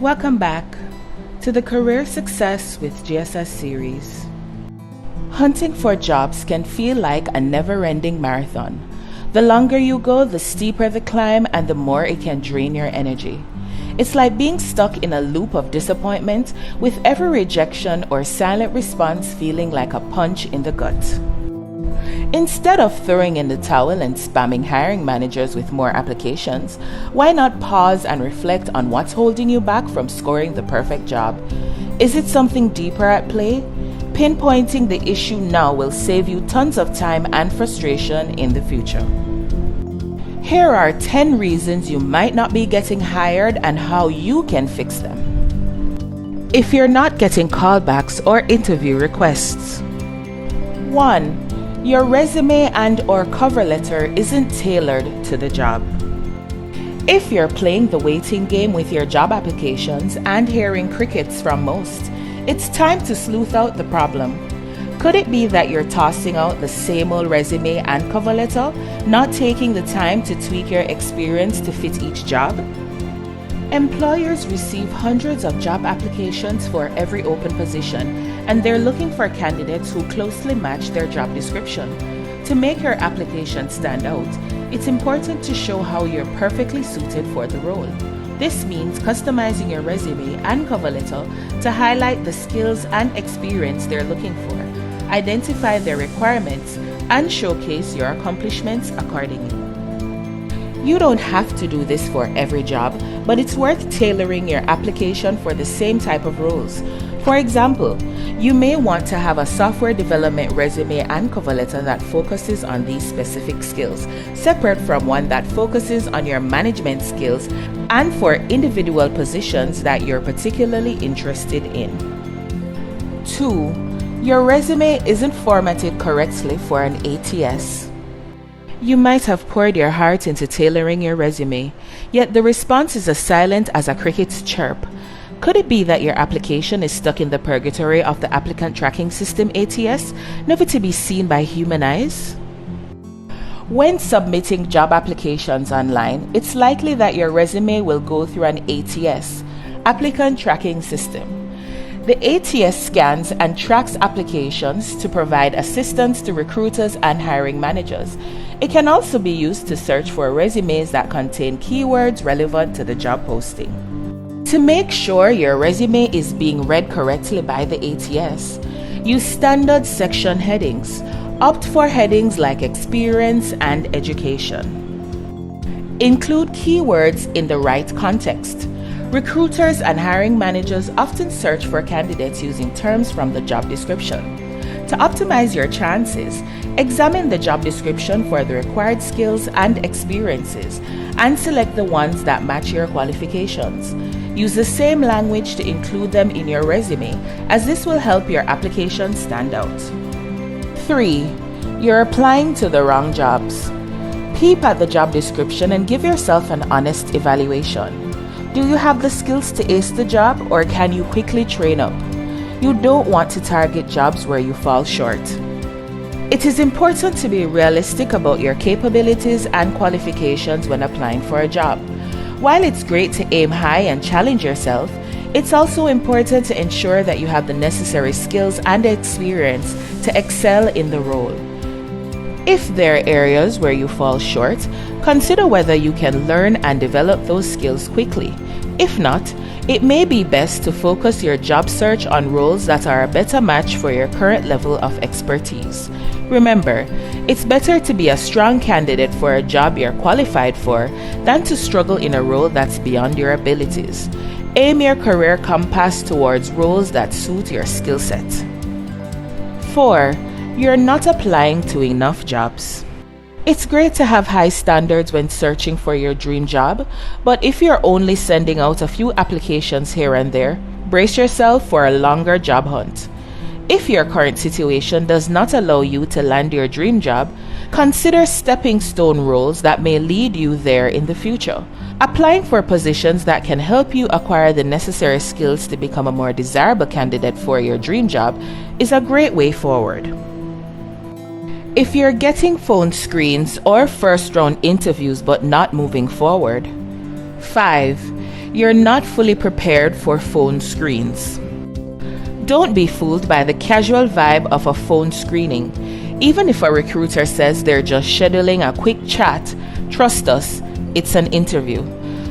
Welcome back to the Career Success with GSS Series. Hunting for jobs can feel like a never-ending marathon. The longer you go, the steeper the climb and the more it can drain your energy. It's like being stuck in a loop of disappointment, with every rejection or silent response feeling like a punch in the gut. Instead of throwing in the towel and spamming hiring managers with more applications, why not pause and reflect on what's holding you back from scoring the perfect job? Is it something deeper at play? Pinpointing the issue now will save you tons of time and frustration in the future. Here are 10 reasons you might not be getting hired and how you can fix them. If you're not getting callbacks or interview requests. 1. Your resume and/or cover letter isn't tailored to the job. If you're playing the waiting game with your job applications and hearing crickets from most, it's time to sleuth out the problem. Could it be that you're tossing out the same old resume and cover letter, not taking the time to tweak your experience to fit each job? Employers receive hundreds of job applications for every open position, and they're looking for candidates who closely match their job description. To make your application stand out, it's important to show how you're perfectly suited for the role. This means customizing your resume and cover letter to highlight the skills and experience they're looking for, identify their requirements, and showcase your accomplishments accordingly. You don't have to do this for every job, but it's worth tailoring your application for the same type of roles. For example, you may want to have a software development resume and cover letter that focuses on these specific skills, separate from one that focuses on your management skills and for individual positions that you're particularly interested in. 2. Your resume isn't formatted correctly for an ATS. You might have poured your heart into tailoring your resume, yet the response is as silent as a cricket's chirp. Could it be that your application is stuck in the purgatory of the applicant tracking system ATS, never to be seen by human eyes? When submitting job applications online, it's likely that your resume will go through an ATS, applicant tracking system. The ATS scans and tracks applications to provide assistance to recruiters and hiring managers. It can also be used to search for resumes that contain keywords relevant to the job posting. To make sure your resume is being read correctly by the ATS, use standard section headings. Opt for headings like experience and education. Include keywords in the right context. Recruiters and hiring managers often search for candidates using terms from the job description. To optimize your chances, examine the job description for the required skills and experiences and select the ones that match your qualifications. Use the same language to include them in your resume, as this will help your application stand out. 3. You're applying to the wrong jobs. Peep at the job description and give yourself an honest evaluation. Do you have the skills to ace the job, or can you quickly train up? You don't want to target jobs where you fall short. It is important to be realistic about your capabilities and qualifications when applying for a job. While it's great to aim high and challenge yourself, it's also important to ensure that you have the necessary skills and experience to excel in the role. If there are areas where you fall short, consider whether you can learn and develop those skills quickly. If not, it may be best to focus your job search on roles that are a better match for your current level of expertise. Remember, it's better to be a strong candidate for a job you're qualified for than to struggle in a role that's beyond your abilities. Aim your career compass towards roles that suit your skill set. 4. You're not applying to enough jobs. It's great to have high standards when searching for your dream job, but if you're only sending out a few applications here and there, brace yourself for a longer job hunt. If your current situation does not allow you to land your dream job, consider stepping stone roles that may lead you there in the future. Applying for positions that can help you acquire the necessary skills to become a more desirable candidate for your dream job is a great way forward. If you're getting phone screens or first round interviews but not moving forward. 5. you're not fully prepared for phone screens. Don't be fooled by the casual vibe of a phone screening. Even if a recruiter says they're just scheduling a quick chat, trust us, it's an interview.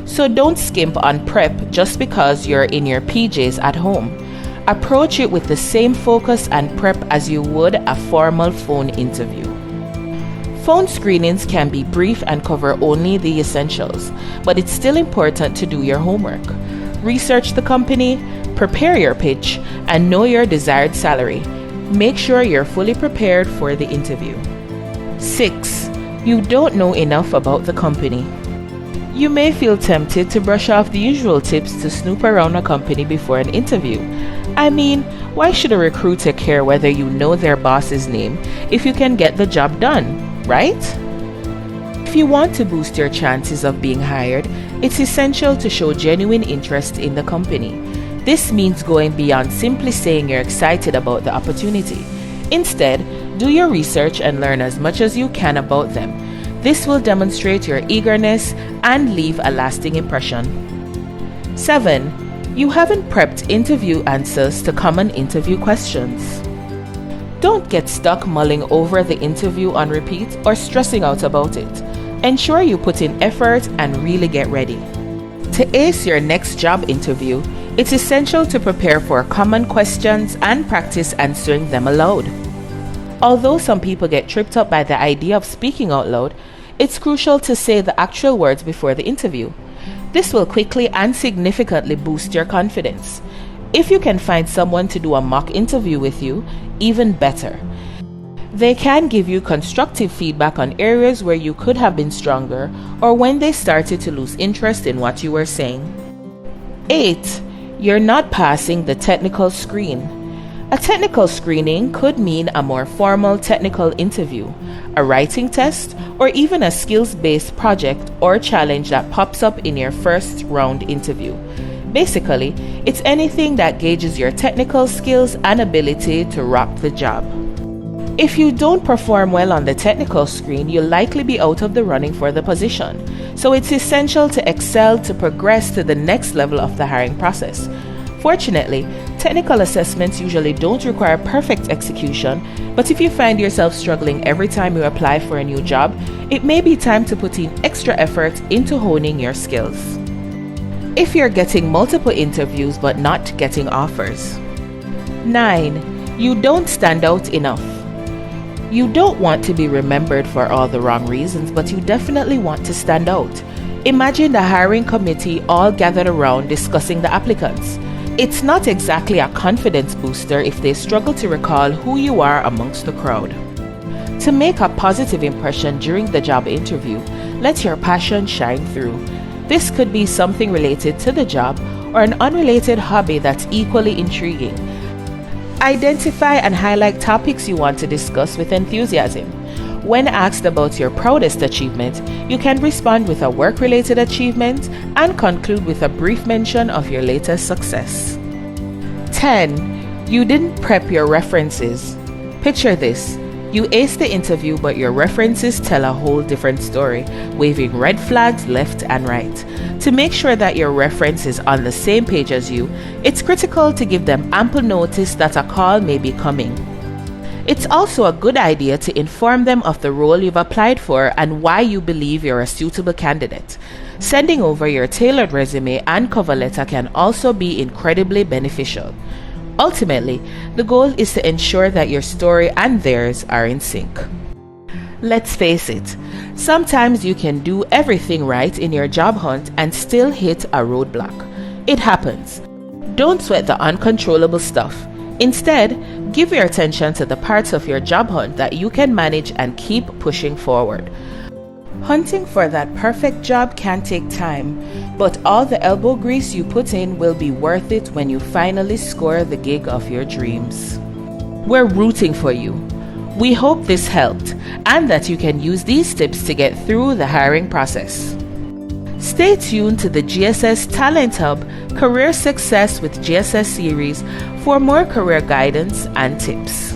So don't skimp on prep just because you're in your PJs at home. Approach it with the same focus and prep as you would a formal phone interview. Phone screenings can be brief and cover only the essentials, but it's still important to do your homework. Research the company, prepare your pitch, and know your desired salary. Make sure you're fully prepared for the interview. 6. You don't know enough about the company. You may feel tempted to brush off the usual tips to snoop around a company before an interview. I mean, why should a recruiter care whether you know their boss's name if you can get the job done, right? If you want to boost your chances of being hired, it's essential to show genuine interest in the company. This means going beyond simply saying you're excited about the opportunity. Instead, do your research and learn as much as you can about them. This will demonstrate your eagerness and leave a lasting impression. 7. You haven't prepped interview answers to common interview questions. Don't get stuck mulling over the interview on repeat or stressing out about it. Ensure you put in effort and really get ready. To ace your next job interview, it's essential to prepare for common questions and practice answering them aloud. Although some people get tripped up by the idea of speaking out loud, it's crucial to say the actual words before the interview. This will quickly and significantly boost your confidence. If you can find someone to do a mock interview with you, even better. They can give you constructive feedback on areas where you could have been stronger or when they started to lose interest in what you were saying. 8. You're not passing the technical screen. A technical screening could mean a more formal technical interview, a writing test, or even a skills-based project or challenge that pops up in your first round interview. Basically, it's anything that gauges your technical skills and ability to rock the job. If you don't perform well on the technical screen, you'll likely be out of the running for the position. So it's essential to excel to progress to the next level of the hiring process. Fortunately, technical assessments usually don't require perfect execution, but if you find yourself struggling every time you apply for a new job, it may be time to put in extra effort into honing your skills. If you're getting multiple interviews but not getting offers. 9. You don't stand out enough. You don't want to be remembered for all the wrong reasons, but you definitely want to stand out. Imagine the hiring committee all gathered around discussing the applicants. It's not exactly a confidence booster if they struggle to recall who you are amongst the crowd. To make a positive impression during the job interview, let your passion shine through. This could be something related to the job or an unrelated hobby that's equally intriguing. Identify and highlight topics you want to discuss with enthusiasm. When asked about your proudest achievement, you can respond with a work-related achievement and conclude with a brief mention of your latest success. 10. You didn't prep your references. Picture this. You ace the interview, but your references tell a whole different story, waving red flags left and right. To make sure that your reference is on the same page as you, it's critical to give them ample notice that a call may be coming. It's also a good idea to inform them of the role you've applied for and why you believe you're a suitable candidate. Sending over your tailored resume and cover letter can also be incredibly beneficial. Ultimately, the goal is to ensure that your story and theirs are in sync. Let's face it, sometimes you can do everything right in your job hunt and still hit a roadblock. It happens. Don't sweat the uncontrollable stuff. Instead, give your attention to the parts of your job hunt that you can manage and keep pushing forward. Hunting for that perfect job can take time, but all the elbow grease you put in will be worth it when you finally score the gig of your dreams. We're rooting for you. We hope this helped and that you can use these tips to get through the hiring process. Stay tuned to the GSS Talent Hub Career Success with GSS Series for more career guidance and tips.